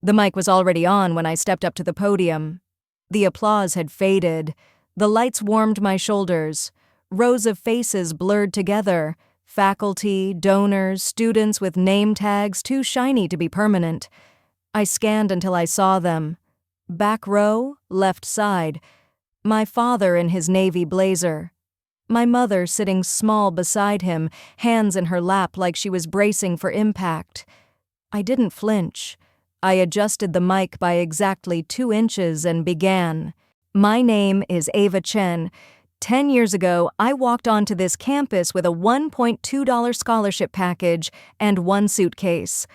The mic was already on when I stepped up to the podium. The applause had faded. The lights warmed my shoulders. Rows of faces blurred together. Faculty, donors, students with name tags too shiny to be permanent. I scanned until I saw them. Back row, left side. My father in his navy blazer. My mother sitting small beside him, hands in her lap like she was bracing for impact. I didn't flinch. I adjusted the mic by exactly 2 inches and began. My name is Ava Chen. 10 years ago, I walked onto this campus with a $1.2 scholarship package and 1 suitcase.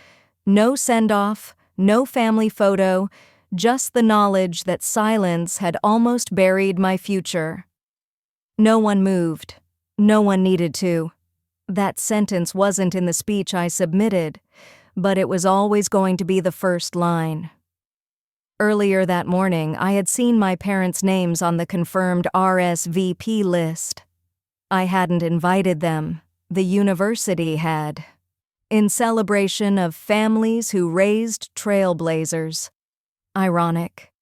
No send-off, no family photo, just the knowledge that silence had almost buried my future. No one moved. No one needed to. That sentence wasn't in the speech I submitted, but it was always going to be the first line. Earlier that morning, I had seen my parents' names on the confirmed RSVP list. I hadn't invited them. The university had. In celebration of families who raised trailblazers. Ironic.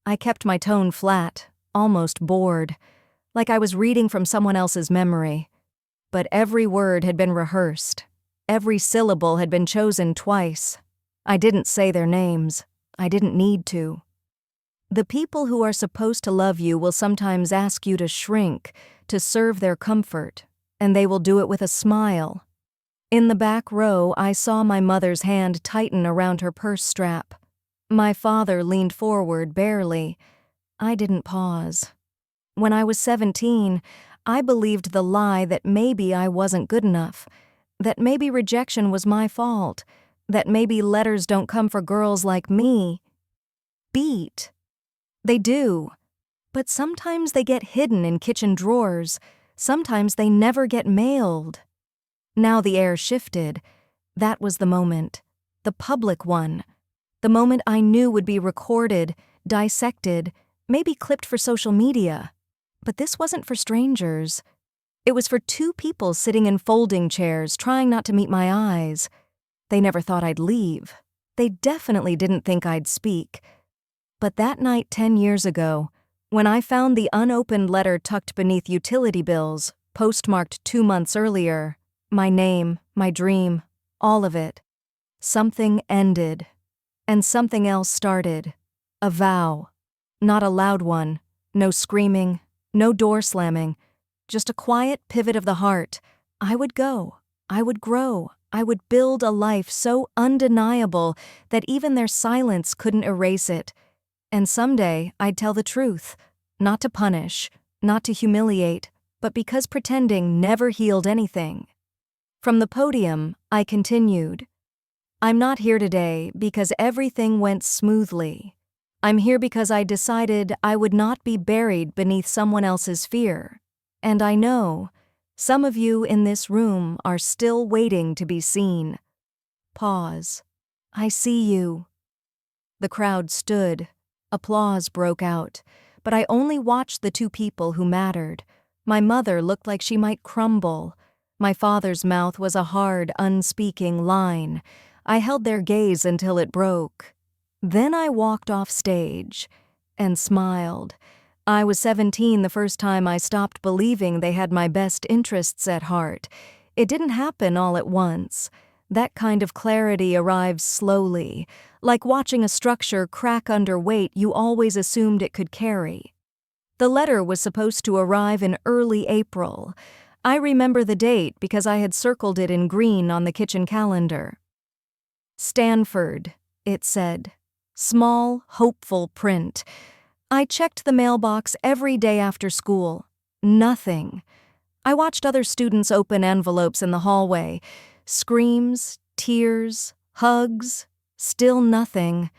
I kept my tone flat, almost bored, like I was reading from someone else's memory. But every word had been rehearsed. Every syllable had been chosen twice. I didn't say their names. I didn't need to. The people who are supposed to love you will sometimes ask you to shrink, to serve their comfort, and they will do it with a smile. In the back row, I saw my mother's hand tighten around her purse strap. My father leaned forward barely. I didn't pause. When I was 17, I believed the lie that maybe I wasn't good enough, that maybe rejection was my fault, that maybe letters don't come for girls like me. Beat. They do. But sometimes they get hidden in kitchen drawers. Sometimes they never get mailed. Now the air shifted. That was the moment. The public one. The moment I knew would be recorded, dissected, maybe clipped for social media. But this wasn't for strangers. It was for 2 people sitting in folding chairs, trying not to meet my eyes. They never thought I'd leave. They definitely didn't think I'd speak. But that night 10 years ago, when I found the unopened letter tucked beneath utility bills, postmarked 2 months earlier, my name, my dream, all of it, something ended. And something else started. A vow. Not a loud one. No screaming. No door slamming. Just a quiet pivot of the heart. I would go. I would grow. I would build a life so undeniable that even their silence couldn't erase it. And someday I'd tell the truth. Not to punish. Not to humiliate. But because pretending never healed anything. From the podium, I continued. I'm not here today because everything went smoothly. I'm here because I decided I would not be buried beneath someone else's fear. And I know some of you in this room are still waiting to be seen. Pause. I see you. The crowd stood. Applause broke out. But I only watched the 2 people who mattered. My mother looked like she might crumble. My father's mouth was a hard, unspeaking line. I held their gaze until it broke. Then I walked off stage and smiled. I was 17 the first time I stopped believing they had my best interests at heart. It didn't happen all at once. That kind of clarity arrives slowly, like watching a structure crack under weight you always assumed it could carry. The letter was supposed to arrive in early April. I remember the date because I had circled it in green on the kitchen calendar. Stanford, it said. Small, hopeful print. I checked the mailbox every day after school. Nothing. I watched other students open envelopes in the hallway. Screams, tears, hugs. Still nothing.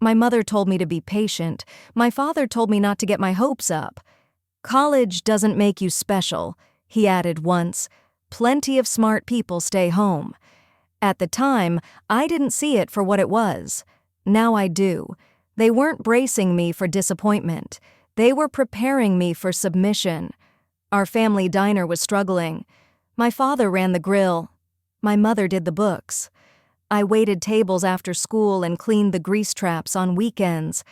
My mother told me to be patient. My father told me not to get my hopes up. College doesn't make you special, he added once. Plenty of smart people stay home. At the time, I didn't see it for what it was. Now I do. They weren't bracing me for disappointment. They were preparing me for submission. Our family diner was struggling. My father ran the grill. My mother did the books. I waited tables after school and cleaned the grease traps on weekends.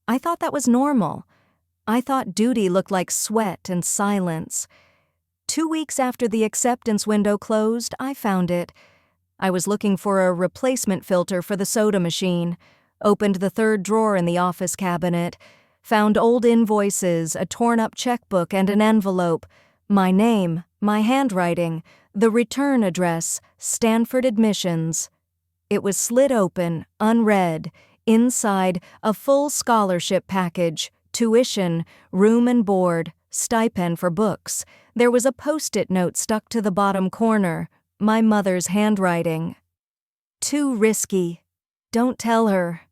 I thought that was normal. I thought duty looked like sweat and silence. 2 weeks after the acceptance window closed, I found it. I was looking for a replacement filter for the soda machine, opened the third drawer in the office cabinet, found old invoices, a torn-up checkbook, and an envelope. My name, my handwriting, the return address, Stanford Admissions. It was slid open, unread. Inside, a full scholarship package, tuition, room and board, stipend for books. There was a Post-it note stuck to the bottom corner, my mother's handwriting. Too risky. Don't tell her.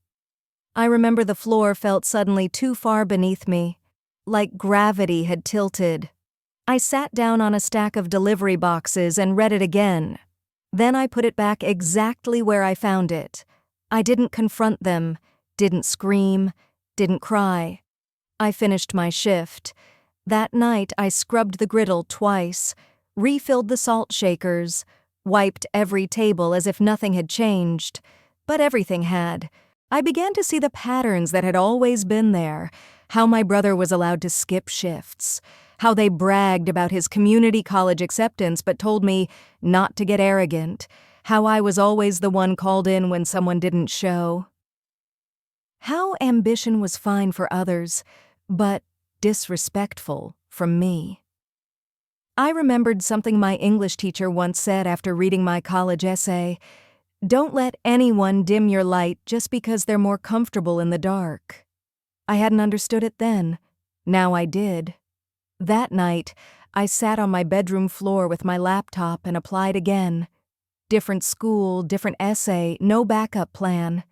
I remember the floor felt suddenly too far beneath me, like gravity had tilted. I sat down on a stack of delivery boxes and read it again. Then I put it back exactly where I found it. I didn't confront them, didn't scream, didn't cry. I finished my shift. That night I scrubbed the griddle twice, refilled the salt shakers, wiped every table as if nothing had changed. But everything had. I began to see the patterns that had always been there, how my brother was allowed to skip shifts, how they bragged about his community college acceptance but told me not to get arrogant, how I was always the one called in when someone didn't show. How ambition was fine for others, but disrespectful from me. I remembered something my English teacher once said after reading my college essay. Don't let anyone dim your light just because they're more comfortable in the dark. I hadn't understood it then. Now I did. That night, I sat on my bedroom floor with my laptop and applied again. Different school, different essay, no backup plan.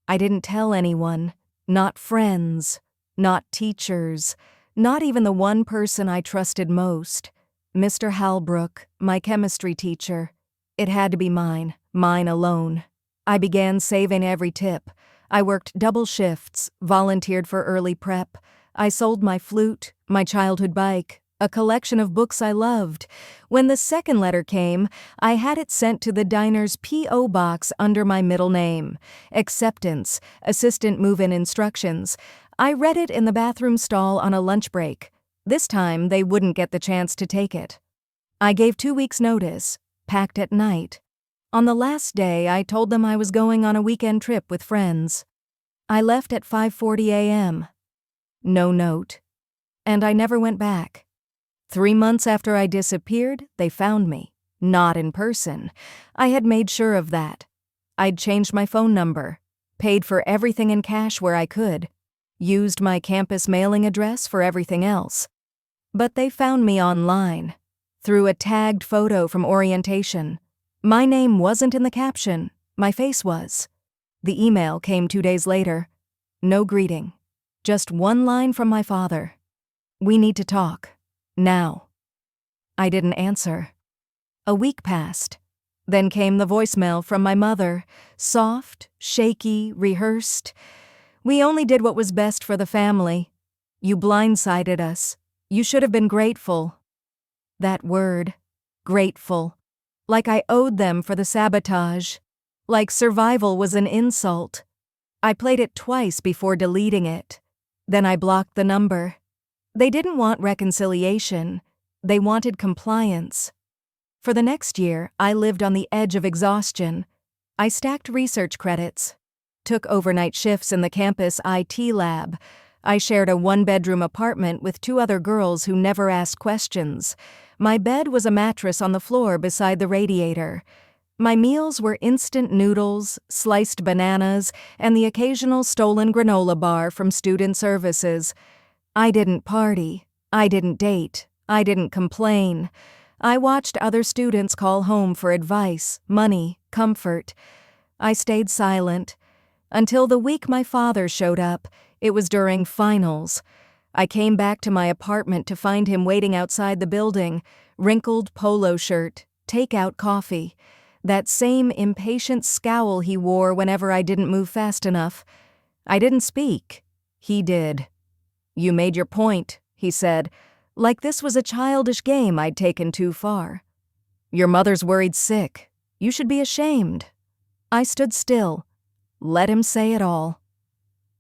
I didn't tell anyone, not friends, not teachers, not even the one person I trusted most, Mr. Halbrook, my chemistry teacher. It had to be mine alone. I began saving every tip. I worked double shifts, volunteered for early prep. I sold my flute, my childhood bike, a collection of books I loved. When the second letter came, I had it sent to the diner's P.O. box under my middle name. Acceptance, assistant move-in instructions. I read it in the bathroom stall on a lunch break. This time, they wouldn't get the chance to take it. I gave 2 weeks' notice, packed at night. On the last day, I told them I was going on a weekend trip with friends. I left at 5:40 a.m. No note. And I never went back. 3 months after I disappeared, they found me. Not in person. I had made sure of that. I'd changed my phone number, paid for everything in cash where I could, used my campus mailing address for everything else. But they found me online, through a tagged photo from orientation. My name wasn't in the caption, my face was. The email came 2 days later. No greeting. Just one line from my father. We need to talk. Now. I didn't answer. A week passed. Then came the voicemail from my mother, soft, shaky, rehearsed. We only did what was best for the family. You blindsided us. You should have been grateful. That word, grateful. Like I owed them for the sabotage. Like survival was an insult. I played it twice before deleting it. Then I blocked the number. They didn't want reconciliation. They wanted compliance. For the next year, I lived on the edge of exhaustion. I stacked research credits, took overnight shifts in the campus IT lab. I shared a 1-bedroom apartment with 2 other girls who never asked questions. My bed was a mattress on the floor beside the radiator. My meals were instant noodles, sliced bananas, and the occasional stolen granola bar from student services. I didn't party. I didn't date. I didn't complain. I watched other students call home for advice, money, comfort. I stayed silent. Until the week my father showed up. It was during finals. I came back to my apartment to find him waiting outside the building, wrinkled polo shirt, takeout coffee. That same impatient scowl he wore whenever I didn't move fast enough. I didn't speak. He did. You made your point, he said, like this was a childish game I'd taken too far. Your mother's worried sick. You should be ashamed. I stood still. Let him say it all.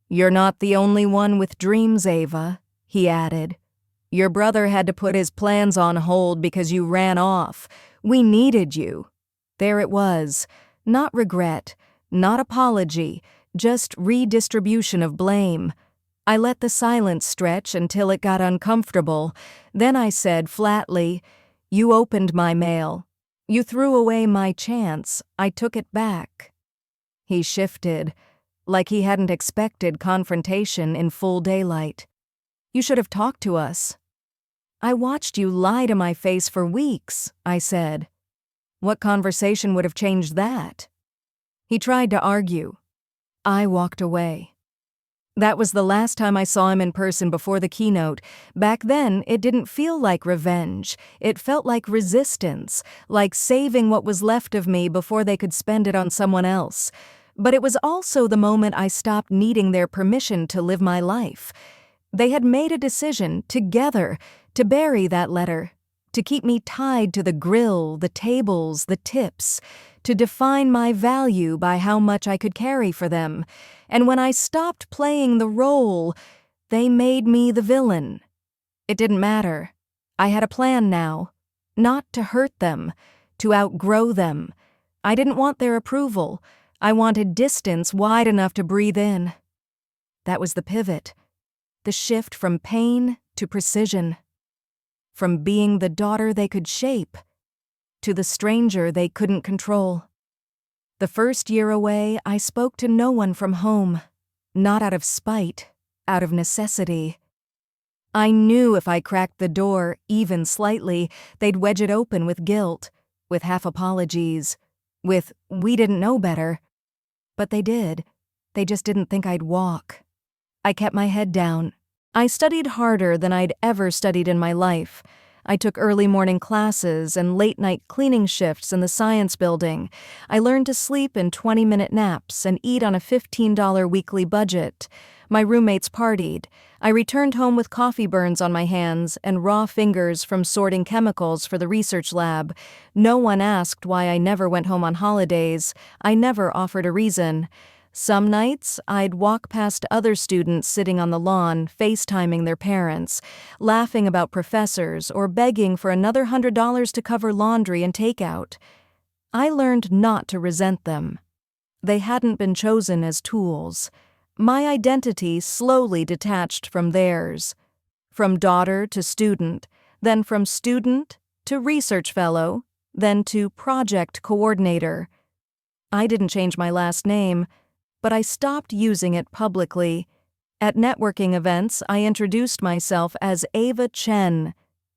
"You're not the only one with dreams, Ava," he added. "Your brother had to put his plans on hold because you ran off. We needed you." There it was. Not regret, not apology, just redistribution of blame. I let the silence stretch until it got uncomfortable. Then I said flatly, "You opened my mail. You threw away my chance. I took it back." He shifted, like he hadn't expected confrontation in full daylight. "You should have talked to us." "I watched you lie to my face for weeks," I said. "What conversation would have changed that?" He tried to argue. I walked away. That was the last time I saw him in person before the keynote. Back then, it didn't feel like revenge. It felt like resistance, like saving what was left of me before they could spend it on someone else. But it was also the moment I stopped needing their permission to live my life. They had made a decision, together, to bury that letter, to keep me tied to the grill, the tables, the tips, to define my value by how much I could carry for them. And when I stopped playing the role, they made me the villain. It didn't matter. I had a plan now. Not to hurt them, to outgrow them. I didn't want their approval. I wanted distance wide enough to breathe in. That was the pivot. The shift from pain to precision. From being the daughter they could shape to the stranger they couldn't control. The first year away, I spoke to no one from home, not out of spite, out of necessity. I knew if I cracked the door, even slightly, they'd wedge it open with guilt, with half apologies, with "we didn't know better." But they did. They just didn't think I'd walk. I kept my head down. I studied harder than I'd ever studied in my life. I took early morning classes and late-night cleaning shifts in the science building. I learned to sleep in 20-minute naps and eat on a $15 weekly budget. My roommates partied. I returned home with coffee burns on my hands and raw fingers from sorting chemicals for the research lab. No one asked why I never went home on holidays. I never offered a reason. Some nights, I'd walk past other students sitting on the lawn, FaceTiming their parents, laughing about professors, or begging for another $100 to cover laundry and takeout. I learned not to resent them. They hadn't been chosen as tools. My identity slowly detached from theirs. From daughter to student, then from student to research fellow, then to project coordinator. I didn't change my last name, but I stopped using it publicly. At networking events, I introduced myself as Ava Chen.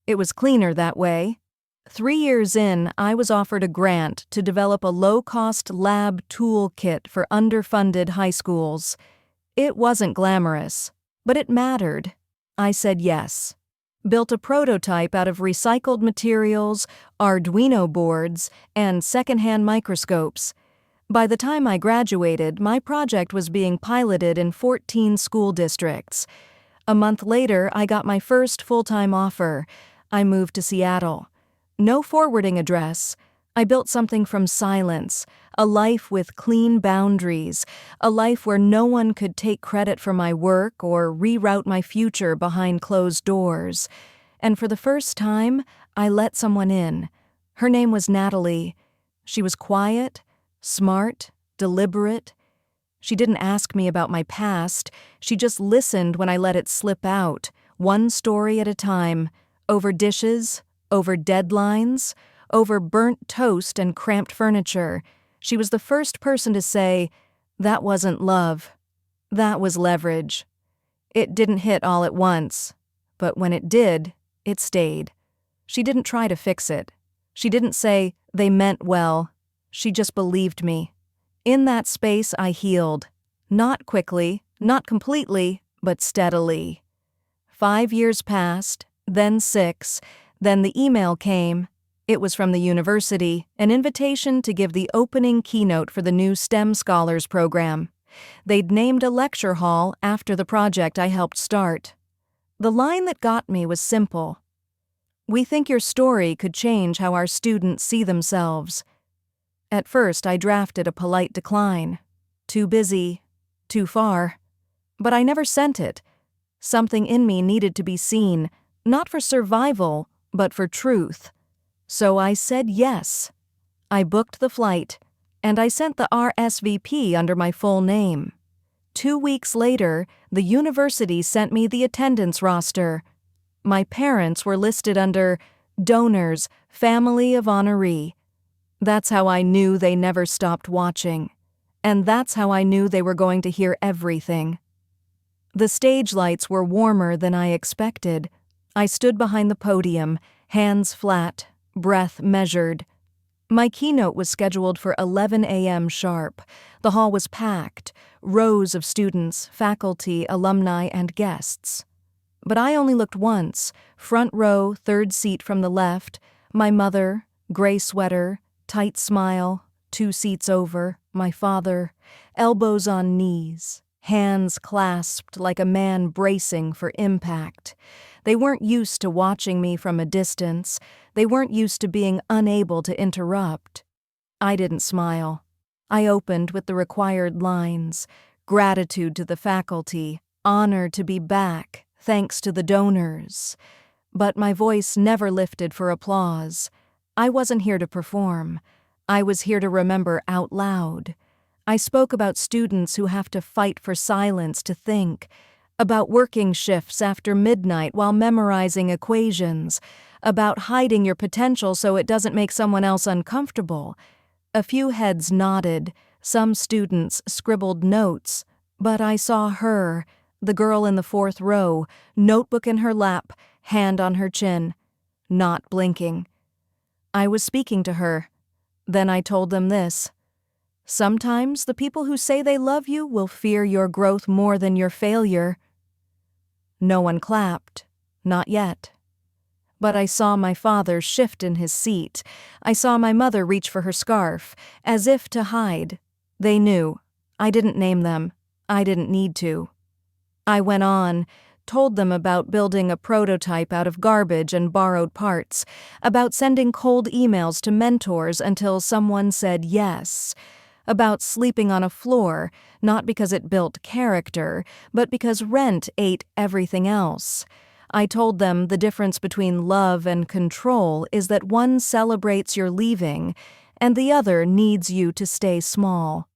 It was cleaner that way. 3 years in, I was offered a grant to develop a low-cost lab toolkit for underfunded high schools. It wasn't glamorous, but it mattered. I said yes. Built a prototype out of recycled materials, Arduino boards, and secondhand microscopes. By the time I graduated, my project was being piloted in 14 school districts. A month later, I got my first full-time offer. I moved to Seattle. No forwarding address. I built something from silence, a life with clean boundaries, a life where no one could take credit for my work or reroute my future behind closed doors. And for the first time, I let someone in. Her name was Natalie. She was quiet, smart, deliberate. She didn't ask me about my past. She just listened when I let it slip out, one story at a time, over dishes, over deadlines, over burnt toast and cramped furniture. She was the first person to say, "That wasn't love. That was leverage." It didn't hit all at once, but when it did, it stayed. She didn't try to fix it. She didn't say, "They meant well." She just believed me. In that space, I healed. Not quickly, not completely, but steadily. 5 years passed, then 6, then the email came. It was from the university, an invitation to give the opening keynote for the new STEM Scholars program. They'd named a lecture hall after the project I helped start. The line that got me was simple. "We think your story could change how our students see themselves." At first, I drafted a polite decline. Too busy, too far. But I never sent it. Something in me needed to be seen, not for survival, but for truth. So I said yes. I booked the flight, and I sent the RSVP under my full name. 2 weeks later, the university sent me the attendance roster. My parents were listed under Donors, Family of Honoree. That's how I knew they never stopped watching. And that's how I knew they were going to hear everything. The stage lights were warmer than I expected. I stood behind the podium, hands flat, breath measured. My keynote was scheduled for 11 a.m. sharp. The hall was packed, rows of students, faculty, alumni, and guests. But I only looked once, front row, third seat from the left, my mother, gray sweater, tight smile, 2 seats over, my father, elbows on knees, hands clasped like a man bracing for impact. They weren't used to watching me from a distance. They weren't used to being unable to interrupt. I didn't smile. I opened with the required lines: gratitude to the faculty, honor to be back, thanks to the donors. But my voice never lifted for applause. I wasn't here to perform. I was here to remember out loud. I spoke about students who have to fight for silence to think, about working shifts after midnight while memorizing equations, about hiding your potential so it doesn't make someone else uncomfortable. A few heads nodded, some students scribbled notes, but I saw her, the girl in the 4th row, notebook in her lap, hand on her chin, not blinking. I was speaking to her. Then I told them this: sometimes the people who say they love you will fear your growth more than your failure. No one clapped, not yet. But I saw my father shift in his seat. I saw my mother reach for her scarf, as if to hide. They knew. I didn't name them. I didn't need to. I went on, told them about building a prototype out of garbage and borrowed parts, about sending cold emails to mentors until someone said yes, about sleeping on a floor, not because it built character, but because rent ate everything else. I told them the difference between love and control is that one celebrates your leaving, and the other needs you to stay small.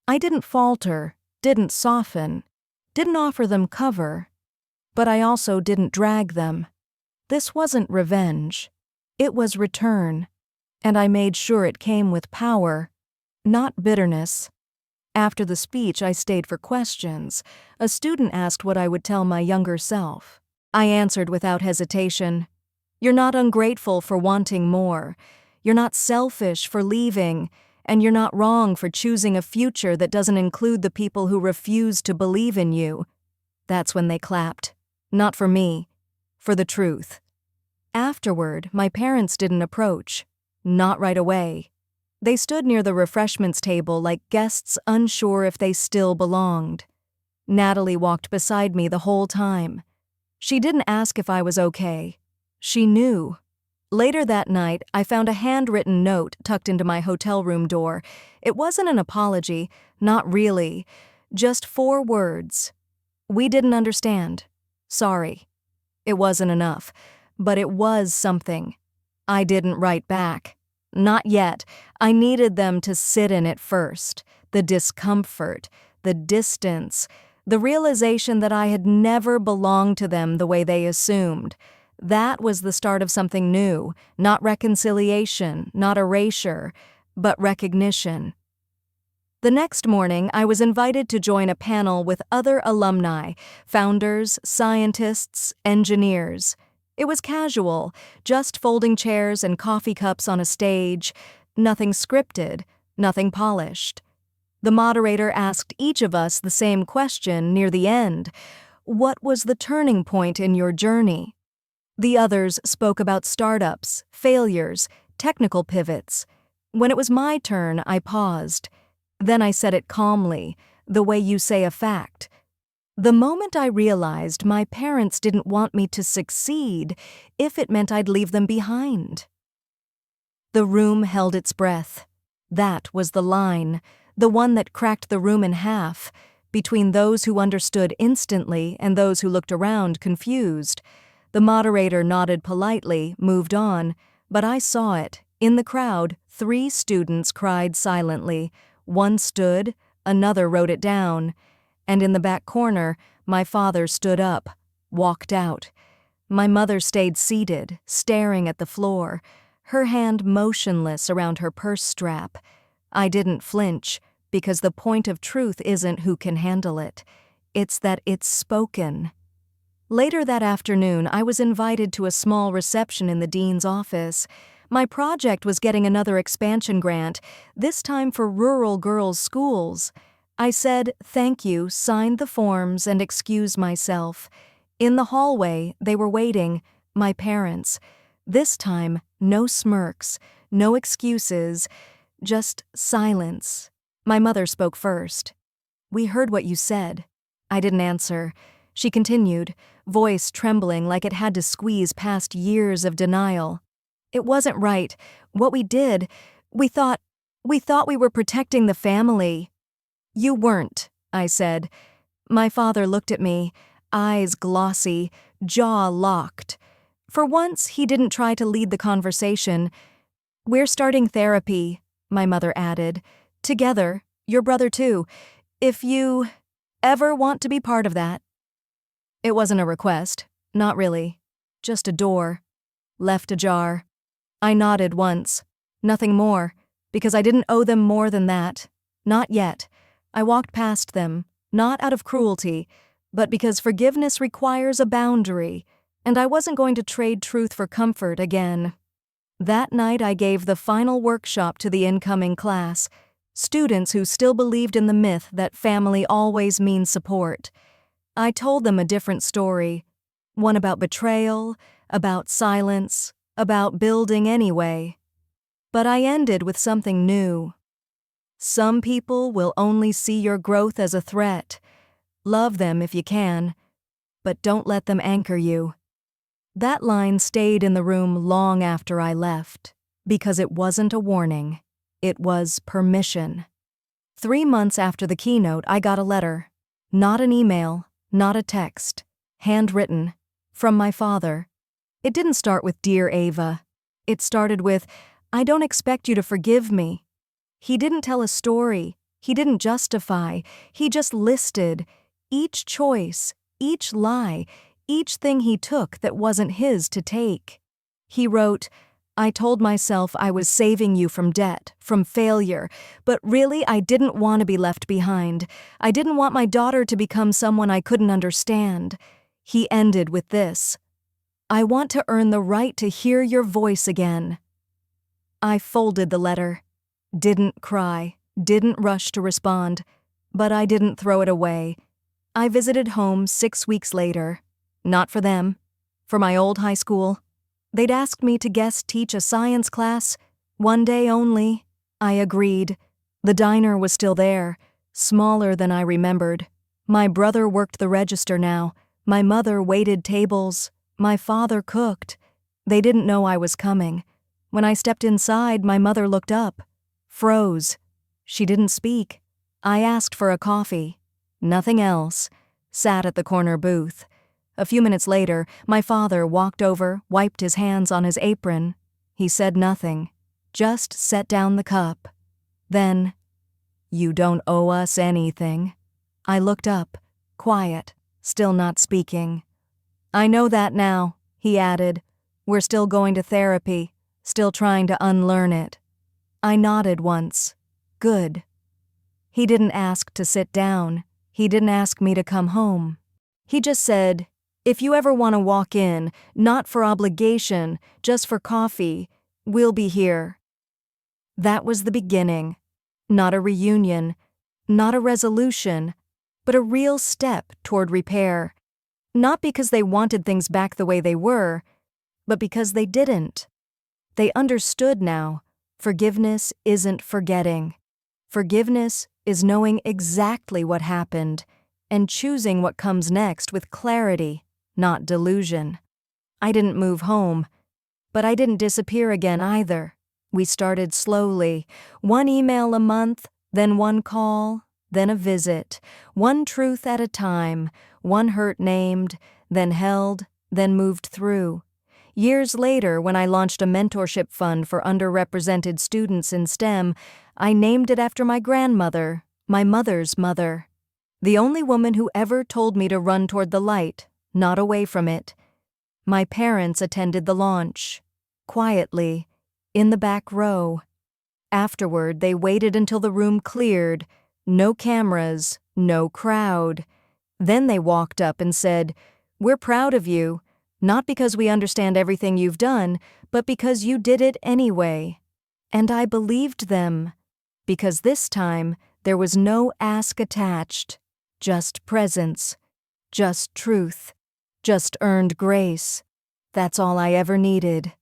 I didn't falter, didn't soften, didn't offer them cover. But I also didn't drag them. This wasn't revenge. It was return. And I made sure it came with power, not bitterness. After the speech, I stayed for questions. A student asked what I would tell my younger self. I answered without hesitation. You're not ungrateful for wanting more. You're not selfish for leaving. And you're not wrong for choosing a future that doesn't include the people who refuse to believe in you. That's when they clapped. Not for me, for the truth. Afterward, my parents didn't approach. Not right away. They stood near the refreshments table like guests unsure if they still belonged. Natalie walked beside me the whole time. She didn't ask if I was okay. She knew. Later that night, I found a handwritten note tucked into my hotel room door. It wasn't an apology, not really. Just 4 words. We didn't understand. Sorry. It wasn't enough, but it was something. I didn't write back. Not yet. I needed them to sit in it first. The discomfort, the distance, the realization that I had never belonged to them the way they assumed. That was the start of something new, not reconciliation, not erasure, but recognition. The next morning, I was invited to join a panel with other alumni, founders, scientists, engineers. It was casual, just folding chairs and coffee cups on a stage, nothing scripted, nothing polished. The moderator asked each of us the same question near the end: what was the turning point in your journey? The others spoke about startups, failures, technical pivots. When it was my turn, I paused. Then I said it calmly, the way you say a fact. The moment I realized my parents didn't want me to succeed if it meant I'd leave them behind. The room held its breath. That was the line, the one that cracked the room in half, between those who understood instantly and those who looked around confused. The moderator nodded politely, moved on, but I saw it. In the crowd, 3 students cried silently. One stood, another wrote it down, and in the back corner, my father stood up, walked out. My mother stayed seated, staring at the floor, her hand motionless around her purse strap. I didn't flinch, because the point of truth isn't who can handle it. It's that it's spoken. Later that afternoon, I was invited to a small reception in the dean's office. My project was getting another expansion grant, this time for rural girls' schools. I said thank you, signed the forms, and excused myself. In the hallway, they were waiting, my parents. This time, no smirks, no excuses, just silence. My mother spoke first. "We heard what you said." I didn't answer. She continued, voice trembling like it had to squeeze past years of denial. "It wasn't right. What we did, we thought we were protecting the family." "You weren't," I said. My father looked at me, eyes glossy, jaw locked. For once, he didn't try to lead the conversation. "We're starting therapy," my mother added. "Together, your brother too, if you ever want to be part of that." It wasn't a request, not really, just a door, left ajar. I nodded once, nothing more, because I didn't owe them more than that, not yet. I walked past them, not out of cruelty, but because forgiveness requires a boundary, and I wasn't going to trade truth for comfort again. That night I gave the final workshop to the incoming class, students who still believed in the myth that family always means support. I told them a different story, one about betrayal, about silence, about building anyway. But I ended with something new. Some people will only see your growth as a threat. Love them if you can, but don't let them anchor you. That line stayed in the room long after I left, because it wasn't a warning. It was permission. 3 months after the keynote, I got a letter. Not an email, not a text. Handwritten. From my father. It didn't start with "Dear Ava." It started with, "I don't expect you to forgive me." He didn't tell a story. He didn't justify. He just listed each choice, each lie, each thing he took that wasn't his to take. He wrote, "I told myself I was saving you from debt, from failure, but really I didn't want to be left behind. I didn't want my daughter to become someone I couldn't understand." He ended with this, "I want to earn the right to hear your voice again." I folded the letter. Didn't cry, didn't rush to respond, but I didn't throw it away. I visited home 6 weeks later. Not for them, for my old high school. They'd asked me to guest teach a science class, one day only. I agreed. The diner was still there, smaller than I remembered. My brother worked the register now. My mother waited tables. My father cooked. They didn't know I was coming. When I stepped inside, my mother looked up, froze. She didn't speak. I asked for a coffee. Nothing else. Sat at the corner booth. A few minutes later, my father walked over, wiped his hands on his apron. He said nothing, just set down the cup. Then, "You don't owe us anything." I looked up, quiet, still not speaking. "I know that now," he added. "We're still going to therapy, still trying to unlearn it." I nodded once. Good. He didn't ask to sit down. He didn't ask me to come home. He just said, "If you ever want to walk in, not for obligation, just for coffee, we'll be here." That was the beginning. Not a reunion, not a resolution, but a real step toward repair. Not because they wanted things back the way they were, but because they didn't. They understood now. Forgiveness isn't forgetting. Forgiveness is knowing exactly what happened and choosing what comes next with clarity, not delusion. I didn't move home, but I didn't disappear again either. We started slowly, one email a month, then one call, then a visit, one truth at a time, one hurt named, then held, then moved through. Years later, when I launched a mentorship fund for underrepresented students in STEM, I named it after my grandmother, my mother's mother. The only woman who ever told me to run toward the light, not away from it. My parents attended the launch, quietly, in the back row. Afterward, they waited until the room cleared, no cameras, no crowd. Then they walked up and said, "We're proud of you. Not because we understand everything you've done, but because you did it anyway." And I believed them, because this time there was no ask attached, just presence, just truth, just earned grace. That's all I ever needed.